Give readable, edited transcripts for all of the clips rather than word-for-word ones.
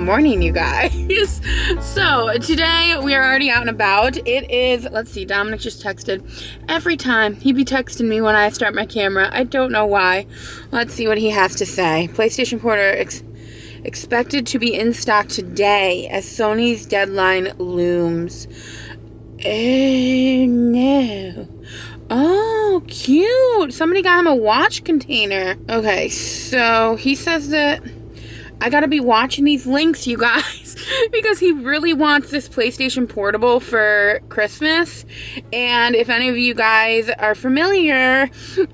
morning, you guys. So today we are already out and about. It is, let's see, Dominic just texted. Every time he be texting me when I start my camera. I don't know why. Let's see what he has to say. PlayStation Porter expected to be in stock today as Sony's deadline looms. No. Oh, cute. Somebody got him a watch container. Okay, so he says that I gotta be watching these links, you guys, because he really wants this PlayStation Portable for Christmas. And if any of you guys are familiar,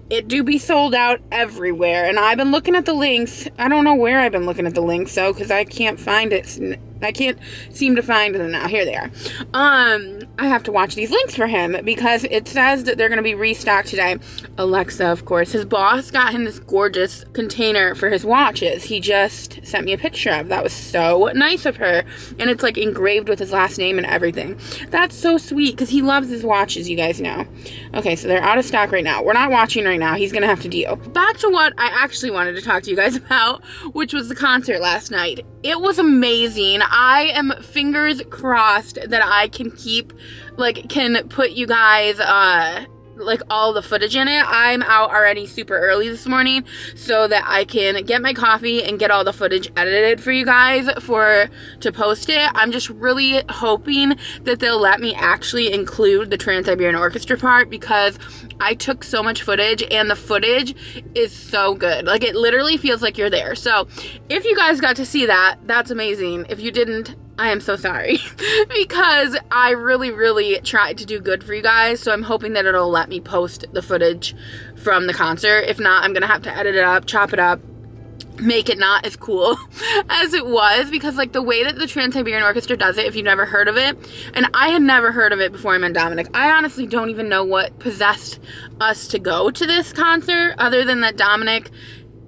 it do be sold out everywhere. And I've been looking at the links. I don't know where I've been looking at the links, though, because I can't find it. I can't seem to find them now. Here they are. I have to watch these links for him because it says that they're going to be restocked today. Alexa, of course. His boss got him this gorgeous container for his watches. He just sent me a picture of. That was so nice of her. And it's like engraved with his last name and everything. That's so sweet because he loves his watches, you guys know. Okay, so they're out of stock right now. We're not watching right now. He's going to have to deal. Back to what I actually wanted to talk to you guys about, which was the concert last night. It was amazing. I am fingers crossed that I can can put you guys, all the footage in it. I'm out already super early this morning so that I can get my coffee and get all the footage edited for you guys to post it. I'm just really hoping that they'll let me actually include the Trans-Siberian Orchestra part because I took so much footage and the footage is so good. Like, it literally feels like you're there. So if you guys got to see that, that's amazing. If you didn't, I am so sorry because I really tried to do good for you guys. So I'm hoping that it'll let me post the footage from the concert. If not, I'm going to have to edit it up, chop it up, make it not as cool as it was because the way that the Trans-Siberian Orchestra does it, if you've never heard of it, and I had never heard of it before I met Dominic, I honestly don't even know what possessed us to go to this concert other than that Dominic,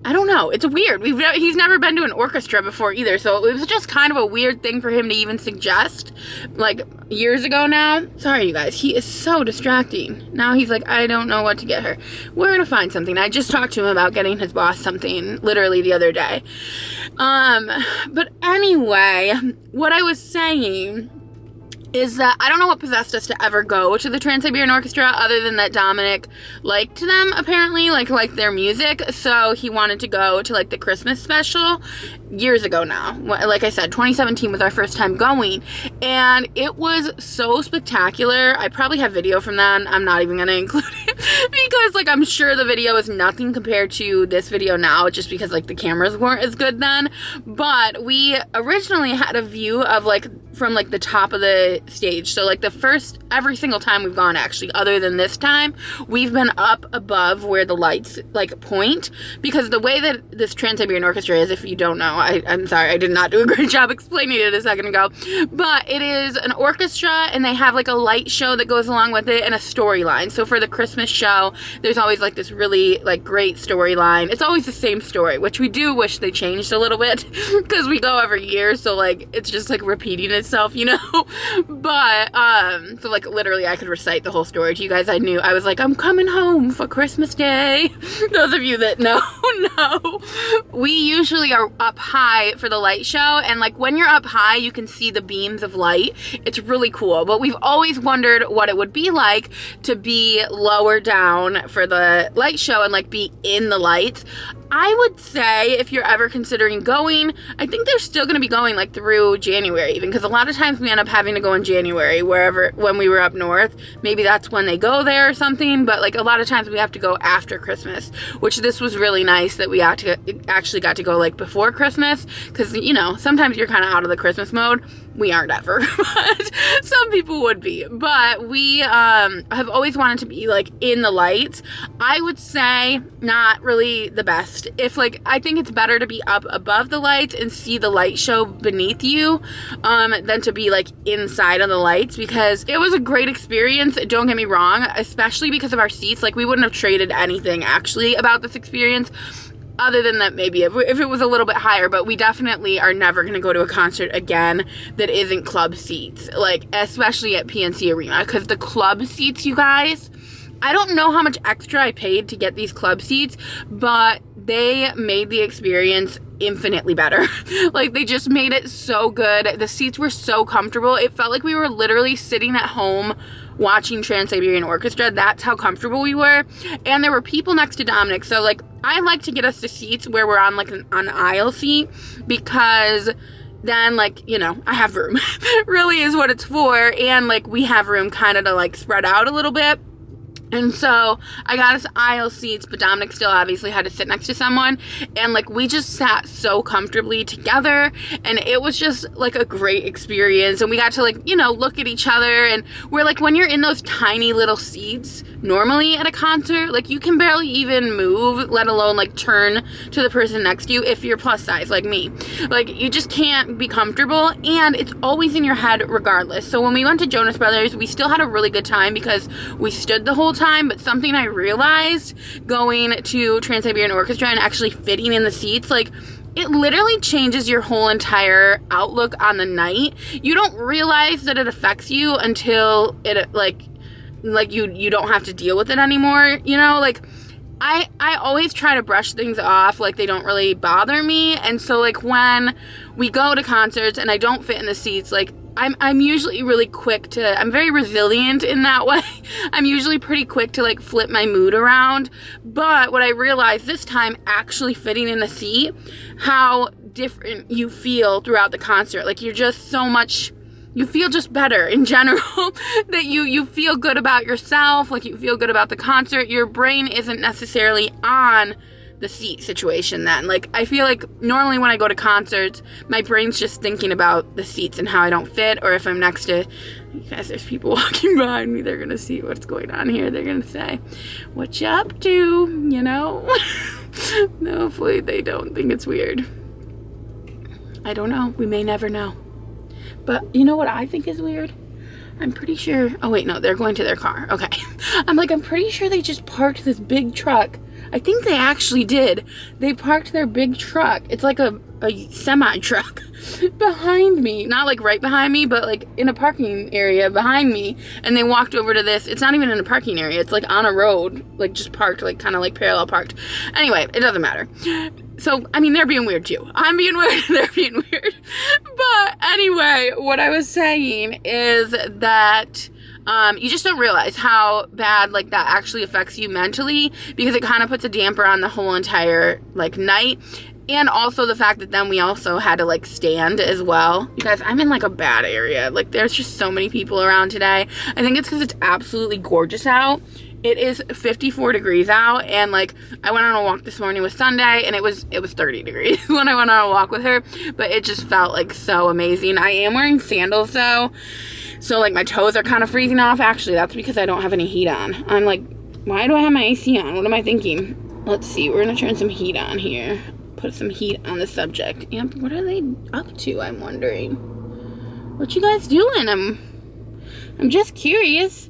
I don't know. It's weird. He's never been to an orchestra before either, so it was just kind of a weird thing for him to even suggest, years ago now. Sorry, you guys. He is so distracting. Now he's like, I don't know what to get her. We're gonna find something. I just talked to him about getting his boss something literally the other day. But anyway, what I was saying is that I don't know what possessed us to ever go to the Trans-Siberian Orchestra other than that Dominic liked them, apparently, liked their music, so he wanted to go to, the Christmas special years ago now. Like I said, 2017 was our first time going, and it was so spectacular. I probably have video from that. I'm not even going to include it because, I'm sure the video is nothing compared to this video now, just because, the cameras weren't as good then, but we originally had a view of, from the top of the stage. So every single time we've gone, actually, other than this time, we've been up above where the lights point, because the way that this Trans-Siberian Orchestra is, if you don't know, I'm sorry, I did not do a great job explaining it a second ago, but it is an orchestra and they have a light show that goes along with it and a storyline. So for the Christmas show, there's always this really great storyline. It's always the same story, which we do wish they changed a little bit because we go every year, so it's just repeating itself, you know. But so literally I could recite the whole story to you guys. I was I'm coming home for Christmas Day. Those of you that know, we usually are up high for the light show, and when you're up high you can see the beams of light. It's really cool, but we've always wondered what it would be like to be lower down for the light show and be in the lights. I would say if you're ever considering going, I think they're still going to be going through January even, because a lot of times we end up having to go in January when we were up north. Maybe that's when they go there or something, but a lot of times we have to go after Christmas, which this was really nice that we actually got to go before Christmas, because sometimes you're kind of out of the Christmas mode. We aren't ever, but some people would be. But we have always wanted to be in the lights. I would say not really the best. If I think it's better to be up above the lights and see the light show beneath you than to be inside of the lights, because it was a great experience. Don't get me wrong, especially because of our seats. We wouldn't have traded anything actually about this experience. Other than that, maybe if it was a little bit higher, but we definitely are never going to go to a concert again that isn't club seats, especially at PNC Arena, because the club seats, you guys, I don't know how much extra I paid to get these club seats, but they made the experience infinitely better. Like, they just made it so good. The seats were so comfortable. It felt like we were literally sitting at home watching Trans-Siberian Orchestra. That's how comfortable we were. And there were people next to Dominic. So, like, I like to get us the seats where we're on, like, an aisle seat, because then, like, you know, I have room. Really is what it's for. And, like, we have room kind of to, like, spread out a little bit. And so I got us aisle seats, but Dominic still obviously had to sit next to someone. And, like, we just sat so comfortably together, and it was just, like, a great experience. And we got to, like, you know, look at each other. And we're like, when you're in those tiny little seats normally at a concert, like, you can barely even move, let alone, like, turn to the person next to you if you're plus size like me. Like, you just can't be comfortable, and it's always in your head regardless. So when we went to Jonas Brothers, we still had a really good time because we stood the whole time. But something I realized going to Trans-Siberian Orchestra and actually fitting in the seats, like, it literally changes your whole entire outlook on the night. You don't realize that it affects you until it, like you don't have to deal with it anymore, you know? Like, I always try to brush things off like they don't really bother me. And so, like, when we go to concerts and I don't fit in the seats, like, I'm usually really quick to, I'm very resilient in that way. I'm usually pretty quick to, like, flip my mood around. But what I realized this time, actually fitting in a seat, how different you feel throughout the concert. Like, you're just so much, you feel just better in general. That you feel good about yourself, like, you feel good about the concert. Your brain isn't necessarily on the seat situation then. Like, I feel like normally when I go to concerts, my brain's just thinking about the seats and how I don't fit, or if I'm next to, you guys, there's people walking behind me, they're gonna see what's going on here, they're gonna say, what you up to, you know? No, hopefully they don't think it's weird. I don't know, we may never know. But you know what I think is weird? I'm pretty sure, oh wait, no, they're going to their car. Okay. I'm pretty sure they just parked this big truck. I think they actually did. They parked their big truck. It's like a semi-truck behind me. Not, like, right behind me, but, like, in a parking area behind me. And they walked over to this. It's not even in a parking area. It's, like, on a road. Like, just parked, like, kind of, like, parallel parked. Anyway, it doesn't matter. So, I mean, they're being weird, too. I'm being weird. They're being weird. But, anyway, what I was saying is that you just don't realize how bad, like, that actually affects you mentally, because it kind of puts a damper on the whole entire, like, night. And also the fact that then we also had to, like, stand as well. You guys, I'm in, like, a bad area. Like, there's just so many people around today. I think it's because it's absolutely gorgeous out. It is 54 degrees out, and, like, I went on a walk this morning with Sunday, and it was 30 degrees when I went on a walk with her, but it just felt, like, so amazing. I am wearing sandals, though, so, like, my toes are kind of freezing off. Actually, that's because I don't have any heat on. I'm like, why do I have my AC on? What am I thinking? Let's see, we're gonna turn some heat on here. Put some heat on the subject. Yep, what are they up to, I'm wondering? What you guys doing? I'm just curious.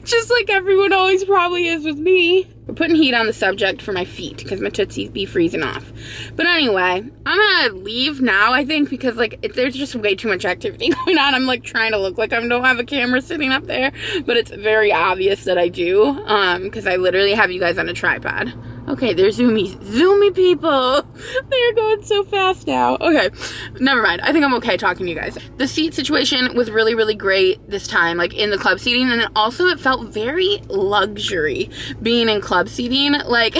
Just like everyone always probably is with me. We're putting heat on the subject for my feet because my tootsies be freezing off. But anyway, I'm gonna leave now, I think, because, like, there's just way too much activity going on. I'm, like, trying to look like I don't have a camera sitting up there, but it's very obvious that I do, because I literally have you guys on a tripod. Okay, they're zoomy people. They're going so fast now. Okay, never mind. I think I'm okay talking to you guys. The seat situation was really, really great this time, like, in the club seating, and also it felt very luxury being in club seating. Like,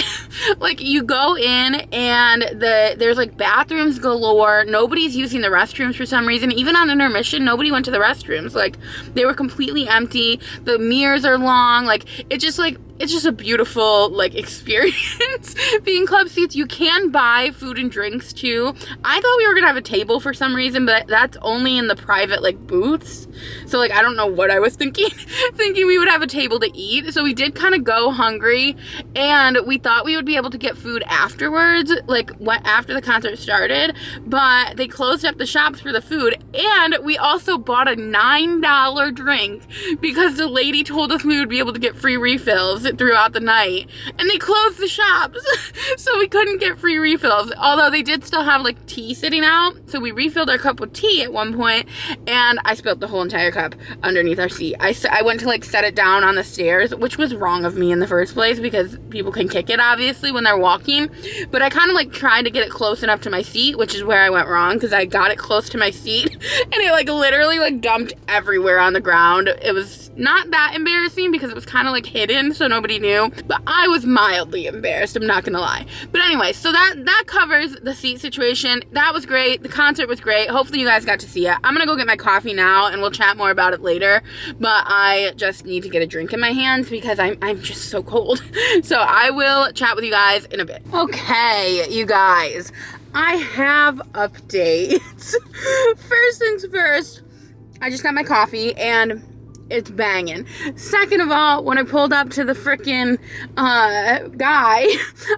like, you go in and there's, like, bathrooms galore. Nobody's using the restrooms for some reason. Even on intermission, nobody went to the restrooms. Like, they were completely empty. The mirrors are long. Like, it's just a beautiful, like, experience being club seats. You can buy food and drinks too. I thought we were gonna have a table for some reason, but that's only in the private, like, booths. So, like, I don't know what I was thinking we would have a table to eat. So we did kind of go hungry, and we thought we would be able to get food afterwards, like, after the concert started, but they closed up the shops for the food. And we also bought a $9 drink because the lady told us we would be able to get free refills. it throughout the night, and they closed the shops. So we couldn't get free refills, although they did still have like tea sitting out. So we refilled our cup with tea at one point, and I spilled the whole entire cup underneath our seat. I went to like set it down on the stairs, which was wrong of me in the first place because people can kick it obviously when they're walking, but I kind of like tried to get it close enough to my seat, which is where I went wrong, because I got it close to my seat and it like literally like dumped everywhere on the ground. It was not that embarrassing because it was kind of like hidden so nobody knew, but I was mildly embarrassed, I'm not gonna lie. But anyway, so that covers the seat situation. That was great. The concert was great. Hopefully you guys got to see it. I'm gonna go get my coffee now and we'll chat more about it later, but I just need to get a drink in my hands because I'm just so cold. So I will chat with you guys in a bit. Okay, you guys, I have updates. First things first, I just got my coffee and it's banging. Second of all, when I pulled up to the frickin' guy,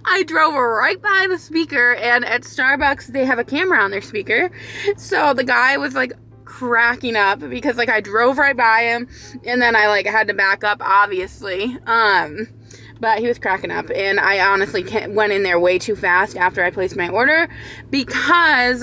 I drove right by the speaker, and at Starbucks they have a camera on their speaker. So the guy was like cracking up because like I drove right by him and then I like had to back up obviously. But he was cracking up, and I honestly went in there way too fast after I placed my order because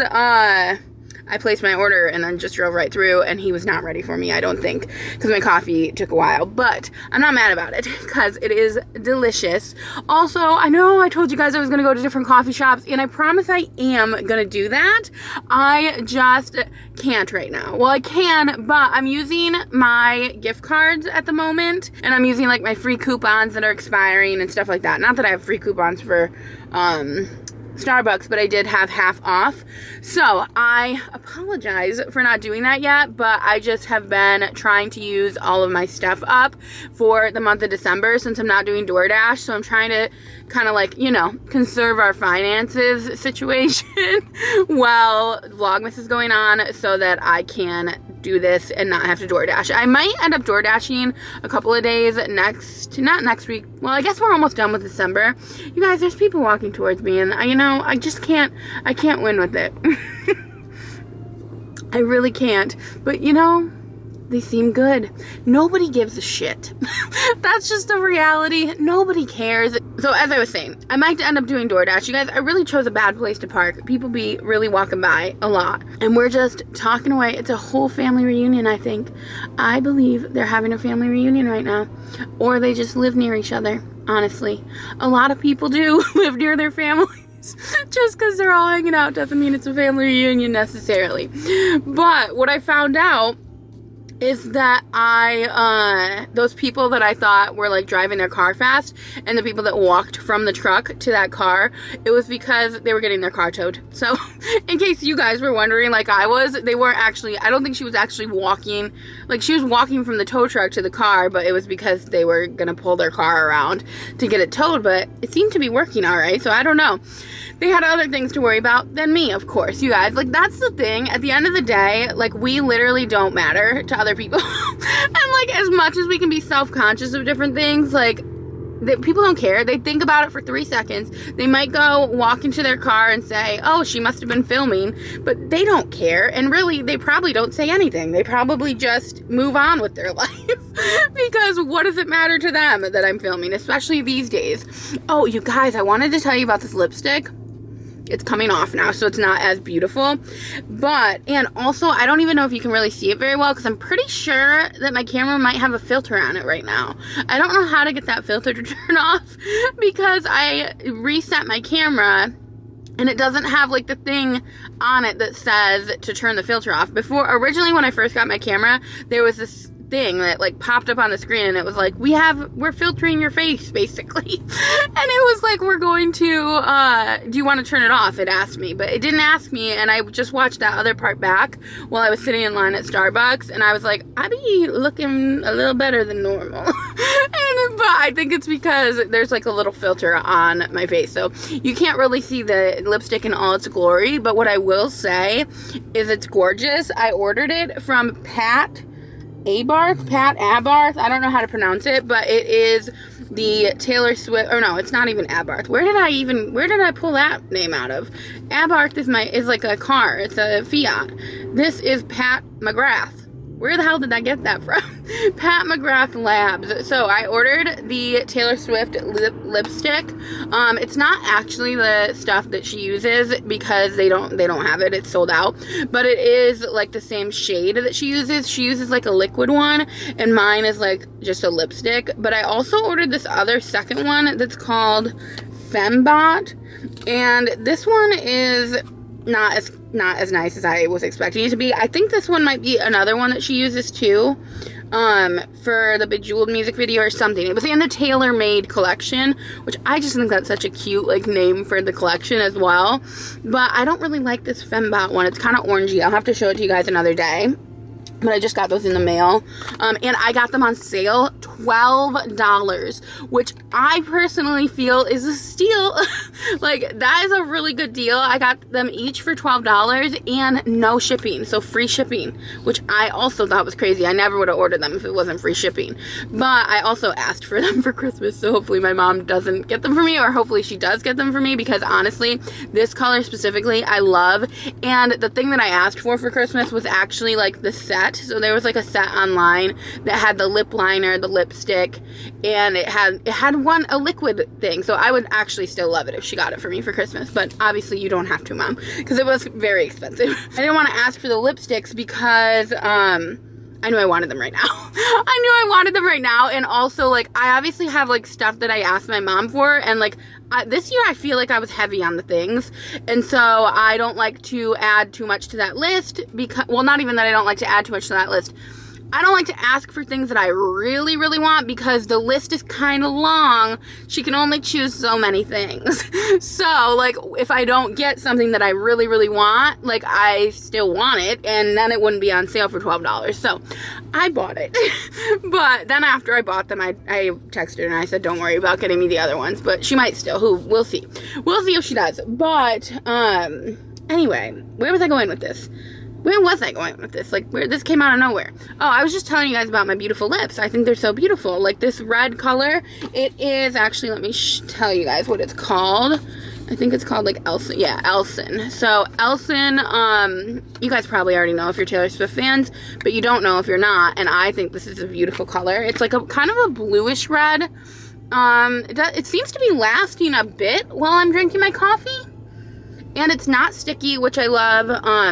I placed my order and then just drove right through, and he was not ready for me, I don't think, because my coffee took a while. But I'm not mad about it because it is delicious. Also, I know I told you guys I was going to go to different coffee shops, and I promise I am going to do that. I just can't right now. Well, I can, but I'm using my gift cards at the moment, and I'm using like my free coupons that are expiring and stuff like that. Not that I have free coupons for Starbucks, but I did have half off. So I apologize for not doing that yet, but I just have been trying to use all of my stuff up for the month of December since I'm not doing DoorDash. So I'm trying to kind of like, you know, conserve our finances situation while Vlogmas is going on so that I can do this and not have to DoorDash. I might end up DoorDashing a couple of days not next week. Well, I guess we're almost done with December. You guys, there's people walking towards me, and you know, I can't win with it. I really can't. But you know, they seem good. Nobody gives a shit. That's just a reality. Nobody cares. So as I was saying, I might end up doing DoorDash. You guys, I really chose a bad place to park. People be really walking by a lot. And we're just talking away. It's a whole family reunion, I think. I believe they're having a family reunion right now. Or they just live near each other, honestly. A lot of people do live near their families. Just because they're all hanging out doesn't mean it's a family reunion necessarily. But what I found out is that those people that I thought were like driving their car fast and the people that walked from the truck to that car, it was because they were getting their car towed. So in case you guys were wondering like I was, they weren't actually, I don't think she was actually walking, like she was walking from the tow truck to the car, but it was because they were gonna pull their car around to get it towed, but it seemed to be working all right, so I don't know. They had other things to worry about than me, of course, you guys. Like, that's the thing. At the end of the day, like, we literally don't matter to other people. And, like, as much as we can be self-conscious of different things, like, people don't care. They think about it for 3 seconds. They might go walk into their car and say, oh, she must have been filming. But they don't care. And really, they probably don't say anything. They probably just move on with their life. Because what does it matter to them that I'm filming? Especially these days. Oh, you guys, I wanted to tell you about this lipstick. It's coming off now, so it's not as beautiful. But, and also, I don't even know if you can really see it very well, because I'm pretty sure that my camera might have a filter on it right now. I don't know how to get that filter to turn off, because I reset my camera, and it doesn't have, like, the thing on it that says to turn the filter off. Before, originally, when I first got my camera, there was this thing that like popped up on the screen and it was like, we're filtering your face basically. And it was like, we're going to do you want to turn it off, it asked me, but it didn't ask me. And I just watched that other part back while I was sitting in line at Starbucks, and I was like, I be looking a little better than normal. But I think it's because there's like a little filter on my face, so you can't really see the lipstick in all its glory. But what I will say is it's gorgeous. I ordered it from Pat Abarth, I don't know how to pronounce it, but it is the Taylor Swift, or no, it's not even Abarth. Where did I pull that name out of? Abarth is like a car, it's a Fiat. This is Pat McGrath. Where the hell did I get that from? Pat McGrath Labs. So I ordered the Taylor Swift lipstick. It's not actually the stuff that she uses because they don't have it. It's sold out. But it is like the same shade that she uses. She uses like a liquid one, and mine is like just a lipstick. But I also ordered this other second one that's called Fembot, and this one is not as nice as I was expecting it to be. I think this one might be another one that she uses too, for the Bejeweled music video or something. It was in the Tailor Made collection, which I just think that's such a cute like name for the collection as well. But I don't really like this Fembot one. It's kind of orangey. I'll have to show it to you guys another day. But I just got those in the mail, and I got them on sale, $12, which I personally feel is a steal. Like, that is a really good deal. I got them each for $12 and no shipping, so free shipping, which I also thought was crazy. I never would have ordered them if it wasn't free shipping. But I also asked for them for Christmas, so hopefully my mom doesn't get them for me, or hopefully she does get them for me, because honestly, this color specifically, I love. And the thing that I asked for Christmas was actually like the set. So there was like a set online that had the lip liner, the lipstick, and it had a liquid thing. So I would actually still love it if she got it for me for Christmas. But obviously you don't have to, Mom, because it was very expensive. I didn't want to ask for the lipsticks because I knew I wanted them right now. I knew I wanted them right now. And also, like, I obviously have like stuff that I asked my mom for, and like this year I feel like I was heavy on the things, and so I don't like to add too much to that list, because, well, not even that I don't like to add too much to that list. I don't like to ask for things that I really, really want, because the list is kind of long. She can only choose so many things. So, like, if I don't get something that I really, really want, like, I still want it, and then it wouldn't be on sale for $12. So, I bought it. But then after I bought them, I texted her and I said, don't worry about getting me the other ones. But she might still. We'll see. We'll see if she does. But, anyway, where was I going with this? Where was I going with this? Like, where this came out of nowhere. Oh, I was just telling you guys about my beautiful lips. I think they're so beautiful. Like, this red color, it is actually, let me tell you guys what it's called. I think it's called, like, Elson. Yeah, Elson. So, Elson, you guys probably already know if you're Taylor Swift fans, but you don't know if you're not, and I think this is a beautiful color. It's like a kind of a bluish red. It seems to be lasting a bit while I'm drinking my coffee. And it's not sticky, which I love.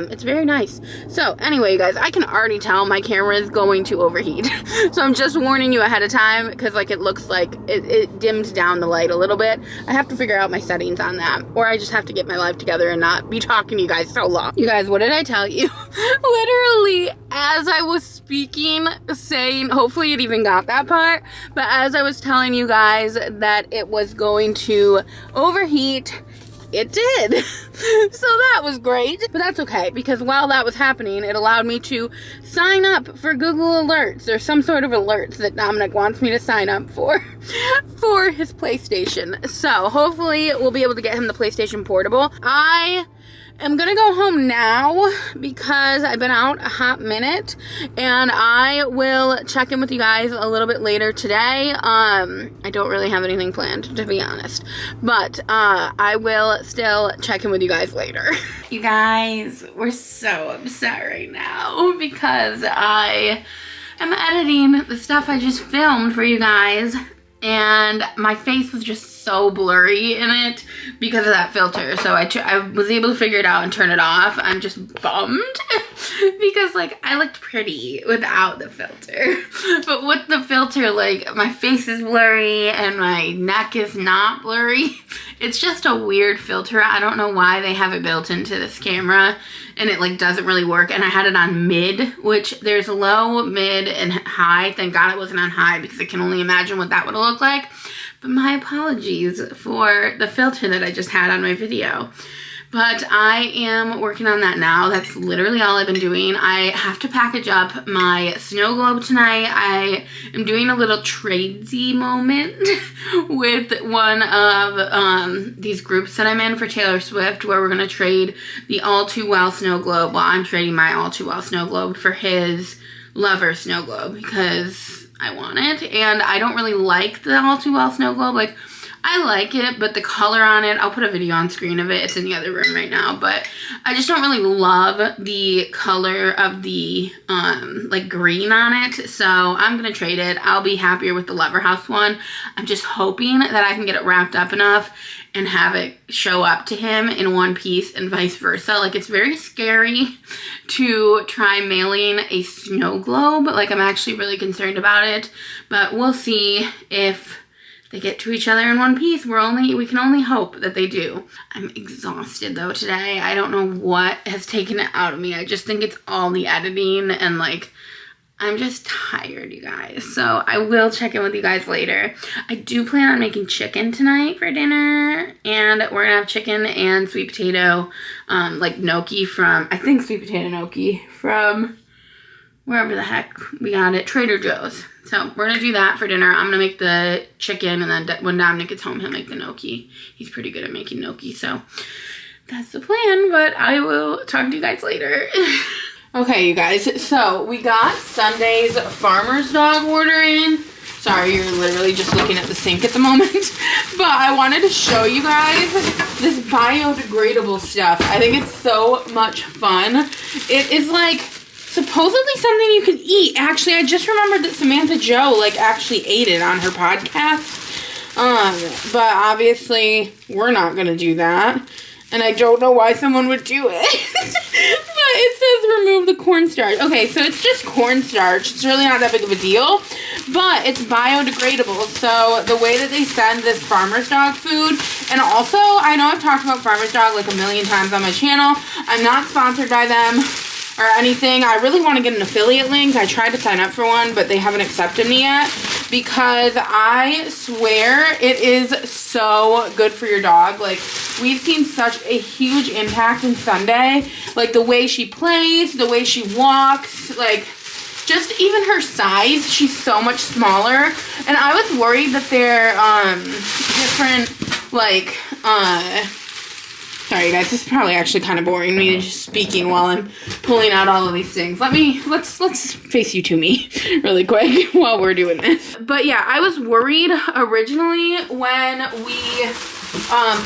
It's very nice. So, anyway, you guys, I can already tell my camera is going to overheat. So, I'm just warning you ahead of time, because, like, it looks like it dimmed down the light a little bit. I have to figure out my settings on that. Or I just have to get my life together and not be talking to you guys so long. You guys, what did I tell you? Literally, as I was speaking, saying, hopefully it even got that part, but as I was telling you guys that it was going to overheat, it did. So that was great. But that's okay, because while that was happening, it allowed me to sign up for Google Alerts, or some sort of alerts that Dominic wants me to sign up for his PlayStation. So hopefully we'll be able to get him the PlayStation Portable. I'm gonna go home now because I've been out a hot minute, and I will check in with you guys a little bit later today. I don't really have anything planned, to be honest, but I will still check in with you guys later. You guys, we're so upset right now because I am editing the stuff I just filmed for you guys, and my face was just so blurry in it because of that filter. So I was able to figure it out and turn it off. I'm just bummed because, like, I looked pretty without the filter. But with the filter, like, my face is blurry and my neck is not blurry. It's just a weird filter. I don't know why they have it built into this camera, and it, like, doesn't really work. And I had it on mid, which there's low, mid, and high. Thank God it wasn't on high, because I can only imagine what that would have looked like. But my apologies for the filter that I just had on my video. But I am working on that now. That's literally all I've been doing. I have to package up my snow globe tonight. I am doing a little tradesy moment with one of these groups that I'm in for Taylor Swift, where we're going to trade the All Too Well snow globe. Well, I'm trading my All Too Well snow globe for his Lover snow globe, because I want it, and I don't really like the All Too Well snow globe. Like, I like it, but the color on it, I'll put a video on screen of it. It's in the other room right now, but I just don't really love the color of the like green on it. So I'm gonna trade it. I'll be happier with the Lever House one. I'm just hoping that I can get it wrapped up enough and have it show up to him in one piece and vice versa. Like, it's very scary to try mailing a snow globe. Like, I'm actually really concerned about it, but we'll see if they get to each other in one piece. We can only hope that they do. I'm exhausted though today. I don't know what has taken it out of me. I just think it's all the editing and like, I'm just tired, you guys. So I will check in with you guys later. I do plan on making chicken tonight for dinner, and we're gonna have chicken and sweet potato, like gnocchi from, I think sweet potato gnocchi from wherever the heck we got it, Trader Joe's. So we're gonna do that for dinner. I'm gonna make the chicken, and then when Dominic gets home, he'll make the gnocchi. He's pretty good at making gnocchi, so that's the plan, but I will talk to you guys later. Okay, you guys, so we got Sunday's Farmer's Dog order in. Sorry, you're literally just looking at the sink at the moment. But I wanted to show you guys this biodegradable stuff. I think it's so much fun. It is like supposedly something you can eat. Actually, I just remembered that Samantha Joe like actually ate it on her podcast. But obviously we're not gonna do that. And I don't know why someone would do it. But it says remove the cornstarch. Okay, so it's just cornstarch. It's really not that big of a deal. But it's biodegradable. So the way that they send this Farmer's Dog food. And also, I know I've talked about Farmer's Dog like a million times on my channel. I'm not sponsored by them or anything. I really want to get an affiliate link. I tried to sign up for one, but they haven't accepted me yet. Because I swear it is so good for your dog. Like, we've seen such a huge impact in Sunday. Like, the way she plays, the way she walks, like, just even her size. She's so much smaller. And I was worried that they're different, like, sorry guys, this is probably actually kind of boring, me just speaking while I'm pulling out all of these things. Let's face you to me really quick while we're doing this. But yeah, I was worried originally when we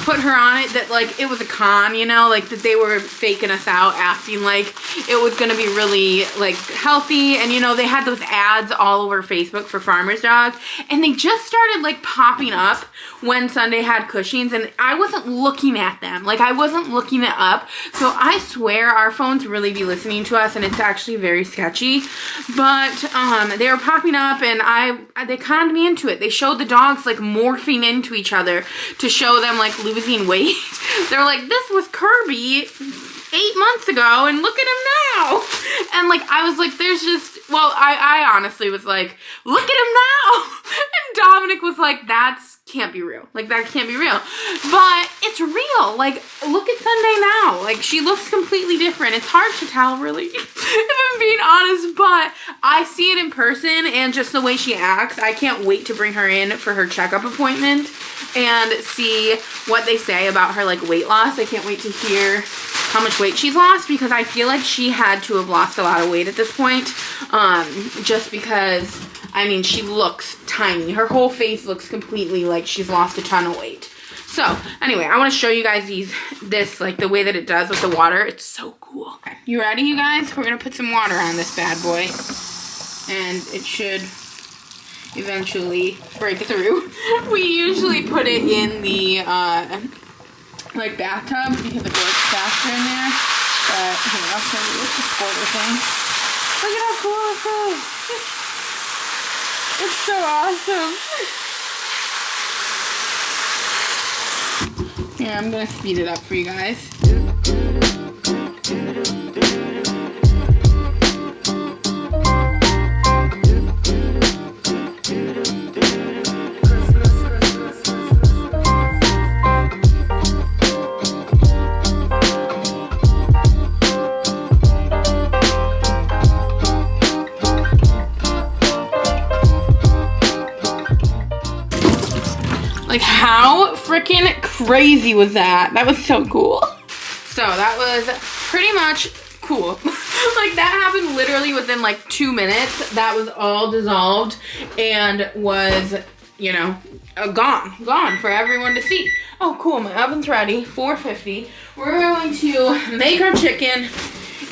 put her on it that like it was a con, you know, like that they were faking us out, acting like it was gonna be really like healthy. And you know, they had those ads all over Facebook for Farmer's Dog, and they just started like popping up when Sunday had Cushing's, and I wasn't looking at them. Like, I wasn't looking it up. So I swear our phones really be listening to us, and it's actually very sketchy. But they were popping up, and they conned me into it. They showed the dogs like morphing into each other to show them like losing weight. They're like, this was Kirby 8 months ago, and look at him now. And like, I was like, there's just, well, I honestly was like, look at him now. And Dominic was like, that's can't be real. Like, that can't be real. But it's real. Like, look at Sunday now. Like, she looks completely different. It's hard to tell, really, if I'm being honest, but I see it in person, and just the way she acts, I can't wait to bring her in for her checkup appointment and see what they say about her, like, weight loss. I can't wait to hear how much weight she's lost, because I feel like she had to have lost a lot of weight at this point, just because, I mean, she looks tiny. Her whole face looks completely like she's lost a ton of weight. So, anyway, I want to show you guys this, like, the way that it does with the water. It's so cool. Okay. You ready, you guys? We're going to put some water on this bad boy, and it should eventually break through. We usually put it in the, like, bathtub, because it works faster in there. But, here, I'll show you with the quarter thing. Look at how cool this is. It's so awesome. Here, I'm gonna speed it up for you guys. Like, how freaking crazy was that? That was so cool. So that was pretty much cool. Like, that happened literally within like 2 minutes. That was all dissolved and was you know, gone for everyone to see. Oh, cool, my oven's ready, 450. We're going to make our chicken,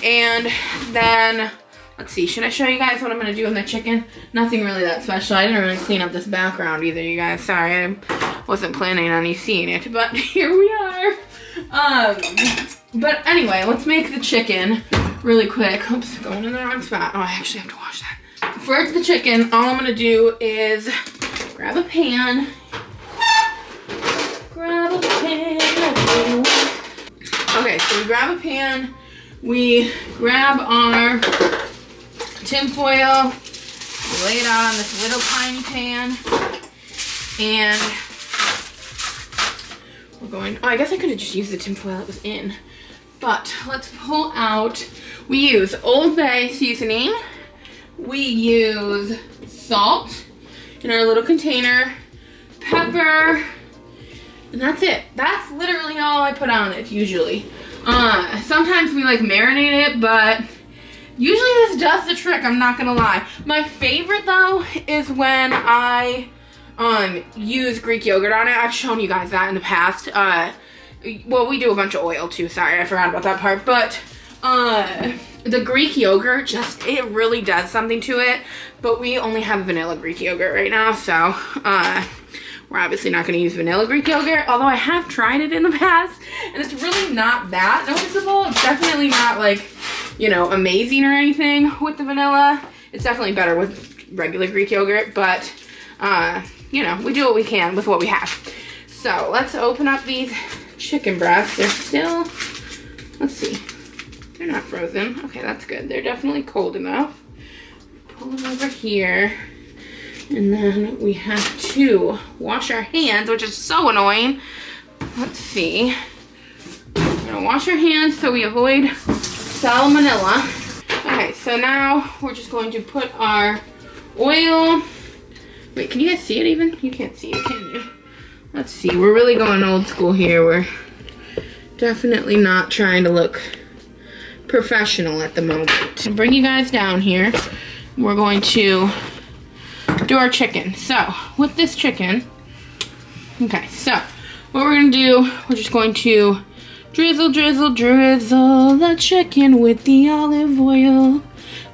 and then, let's see, should I show you guys what I'm gonna do with the chicken? Nothing really that special. I didn't really clean up this background either, you guys. Sorry, I wasn't planning on you seeing it, but here we are. But anyway, let's make the chicken really quick. Oops, going in the wrong spot. Oh, I actually have to wash that. For the chicken, all I'm gonna do is grab a pan. Okay, so we grab a pan, we grab our tin foil, we lay it out on this little tiny pan, and we're going, oh, I guess I could have just used the tin foil that was in, but let's pull out, we use Old Bay seasoning, we use salt in our little container, pepper, and that's it. That's literally all I put on it usually. Sometimes we like marinate it, but usually this does the trick, I'm not gonna lie. My favorite though is when I use Greek yogurt on it. I've shown you guys that in the past. Well, we do a bunch of oil too, sorry, I forgot about that part, but the Greek yogurt it really does something to it, but we only have vanilla Greek yogurt right now, so we're obviously not going to use vanilla Greek yogurt, although I have tried it in the past, and it's really not that noticeable. It's definitely not like, you know, amazing or anything with the vanilla. It's definitely better with regular Greek yogurt, but, you know, we do what we can with what we have. So let's open up these chicken breasts. They're still, let's see, they're not frozen. Okay, that's good. They're definitely cold enough. Pull them over here. And then we have to wash our hands, which is so annoying. Let's see. We're gonna wash our hands so we avoid salmonella. Okay, so now we're just going to put our oil. Wait, can you guys see it even? You can't see it, can you? Let's see, we're really going old school here. We're definitely not trying to look professional at the moment. To bring you guys down here, we're going to do our chicken. So with this chicken, okay, so what we're gonna do, we're just going to drizzle the chicken with the olive oil.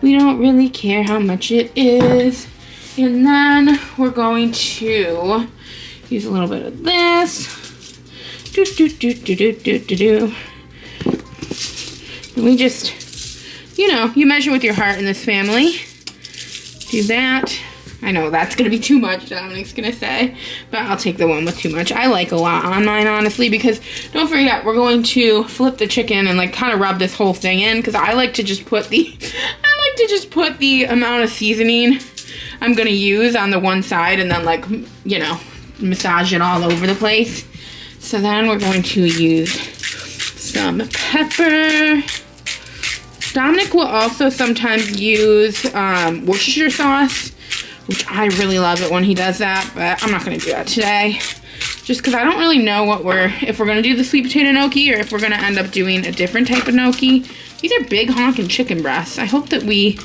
We don't really care how much it is. And then we're going to use a little bit of this. And we just, you know, you measure with your heart in this family. Do that. I know that's gonna be too much, Dominic's gonna say, but I'll take the one with too much. I like a lot on mine, honestly, because don't forget, we're going to flip the chicken and like kind of rub this whole thing in, because I like to just put the amount of seasoning I'm gonna use on the one side and then, like, you know, massage it all over the place. So then we're going to use some pepper. Dominic will also sometimes use Worcestershire sauce, which I really love it when he does that, but I'm not gonna do that today. Just because I don't really know if we're gonna do the sweet potato gnocchi or if we're gonna end up doing a different type of gnocchi. These are big honking chicken breasts. I hope that we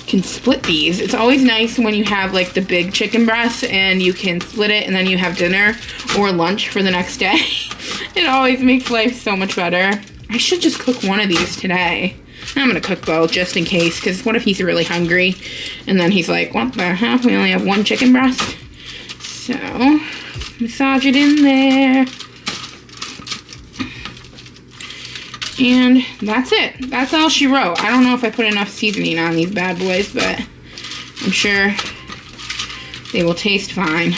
can split these. It's always nice when you have like the big chicken breasts and you can split it and then you have dinner or lunch for the next day. It always makes life so much better. I should just cook one of these today. I'm gonna cook both just in case, because what if he's really hungry and then he's like, what the hell, we only have one chicken breast? So, massage it in there. And that's it. That's all she wrote. I don't know if I put enough seasoning on these bad boys, but I'm sure they will taste fine.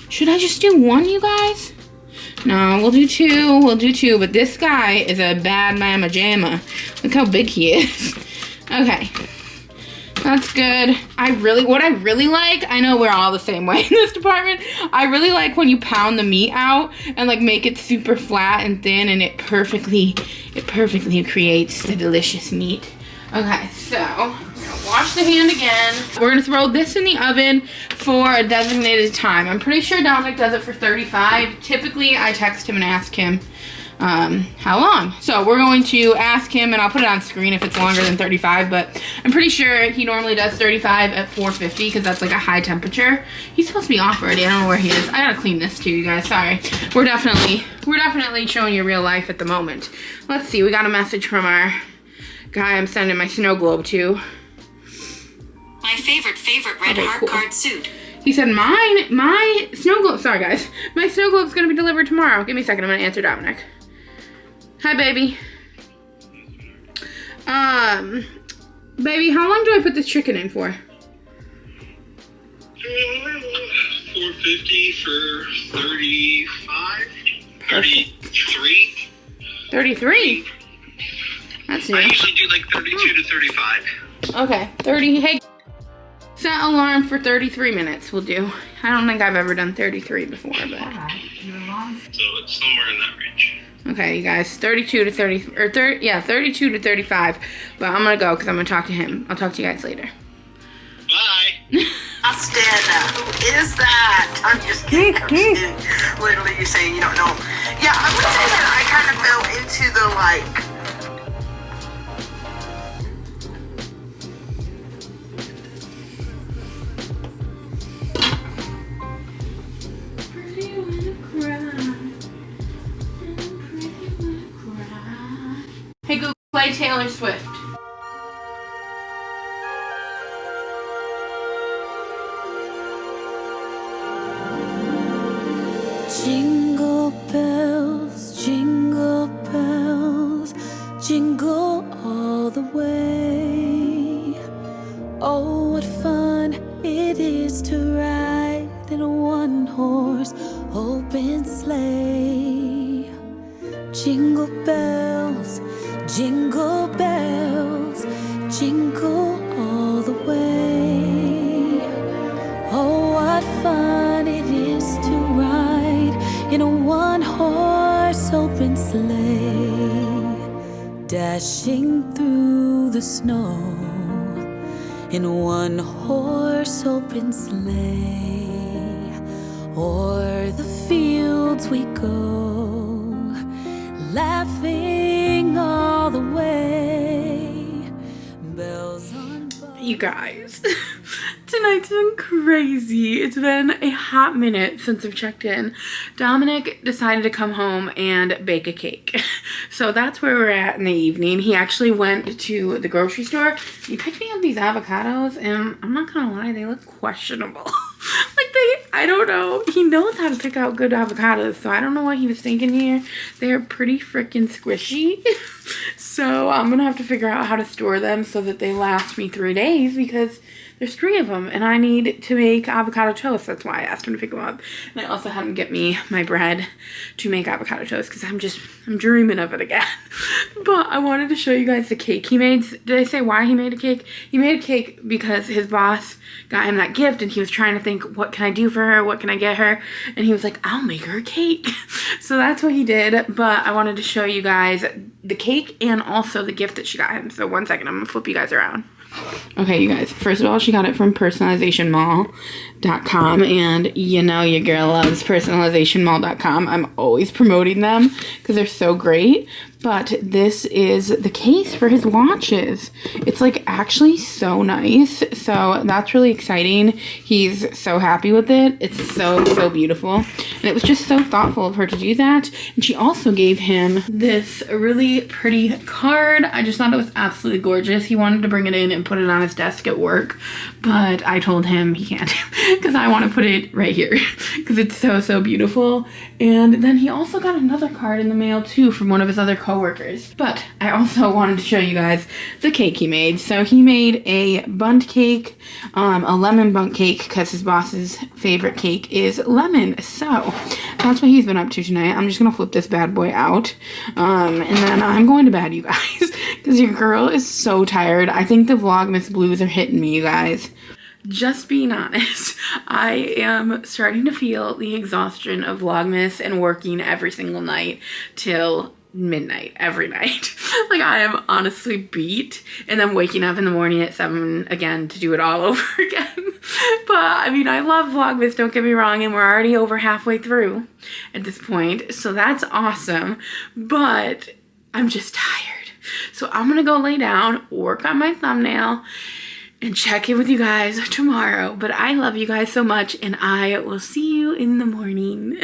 Should I just do one, you guys? No, we'll do two, but this guy is a bad mama jamma. Look how big he is. Okay, that's good. What I really like, I know we're all the same way in this department, I really like when you pound the meat out and like make it super flat and thin, and it perfectly creates the delicious meat. Okay, so I'm gonna wash the hand again. We're gonna throw this in the oven for a designated time. I'm pretty sure Dominic does it for 35. Typically, I text him and ask him how long. So we're going to ask him, and I'll put it on screen if it's longer than 35, but I'm pretty sure he normally does 35 at 450 because that's like a high temperature. He's supposed to be off already. I don't know where he is. I gotta clean this too, you guys. Sorry. We're definitely showing you real life at the moment. Let's see. We got a message from our guy I'm sending my snow globe to. My favorite red heart card suit. He said, my snow globe, sorry guys, my snow globe's gonna be delivered tomorrow. Give me a second, I'm gonna answer Dominic. Hi, baby. Baby, how long do I put this chicken in for? $4.50 for 35. Perfect. 33. 33. That's new. I usually do like 32 to 35. Okay, 30. Hey, set alarm for 33 minutes. We'll do. I don't think I've ever done 33 before, but. So it's somewhere in that range. Okay, you guys, 32 to 30, or 30, yeah, 32 to 35. But I'm gonna go because I'm gonna talk to him. I'll talk to you guys later. Bye. Austin, who is that? I'm just kidding. I'm just kidding. Literally, you're saying you don't know. Yeah, I would say that I kind of fell into the like. Hey Google, play Taylor Swift. Jingle bells, jingle all the way. Oh, what fun it is to ride in a one-horse open sleigh. Jingle bells, jingle all the way. Oh, what fun it is to ride in a one-horse open sleigh, dashing through the snow in a one-horse open sleigh. O'er the fields we go, laughing all the way. Bells on You guys, tonight's been crazy. It's been a hot minute since I've checked in. Dominic decided to come home and bake a cake. So that's where we're at in the evening. He actually went to the grocery store. He picked me up these avocados, and I'm not gonna lie, they look questionable. I don't know. He knows how to pick out good avocados, so I don't know what he was thinking here. They're pretty freaking squishy. So I'm gonna have to figure out how to store them so that they last me 3 days, because there's 3 of them and I need to make avocado toast. That's why I asked him to pick them up. And I also had him get me my bread to make avocado toast because I'm dreaming of it again. But I wanted to show you guys the cake he made. Did I say why he made a cake? He made a cake because his boss got him that gift and he was trying to think, what can I do for her? What can I get her? And he was like, I'll make her a cake. So that's what he did. But I wanted to show you guys the cake and also the gift that she got him. So one second, I'm gonna flip you guys around. Okay, you guys, first of all, she got it from personalizationmall.com, and you know your girl loves personalizationmall.com. I'm always promoting them because they're so great. But this is the case for his watches. It's like actually so nice. So that's really exciting. He's so happy with it. It's so beautiful. And it was just so thoughtful of her to do that. And she also gave him this really pretty card. I just thought it was absolutely gorgeous. He wanted to bring it in and put it on his desk at work, but I told him he can't because I want to put it right here because it's so beautiful. And then he also got another card in the mail too from one of his other coworkers. But I also wanted to show you guys the cake he made. So he made a bundt cake, a lemon bundt cake, because his boss's favorite cake is lemon. So that's what he's been up to tonight. I'm just gonna flip this bad boy out, and then I'm going to bed, you guys, because your girl is so tired. I think the Vlogmas blues are hitting me, you guys. Just being honest, I am starting to feel the exhaustion of Vlogmas and working every single night till midnight every night. Like, I am honestly beat, and then waking up in the morning at 7 again to do it all over again. But I mean, I love Vlogmas, don't get me wrong, and we're already over halfway through at this point, so that's awesome. But I'm just tired. So I'm gonna go lay down, work on my thumbnail, and check in with you guys tomorrow. But I love you guys so much, and I will see you in the morning.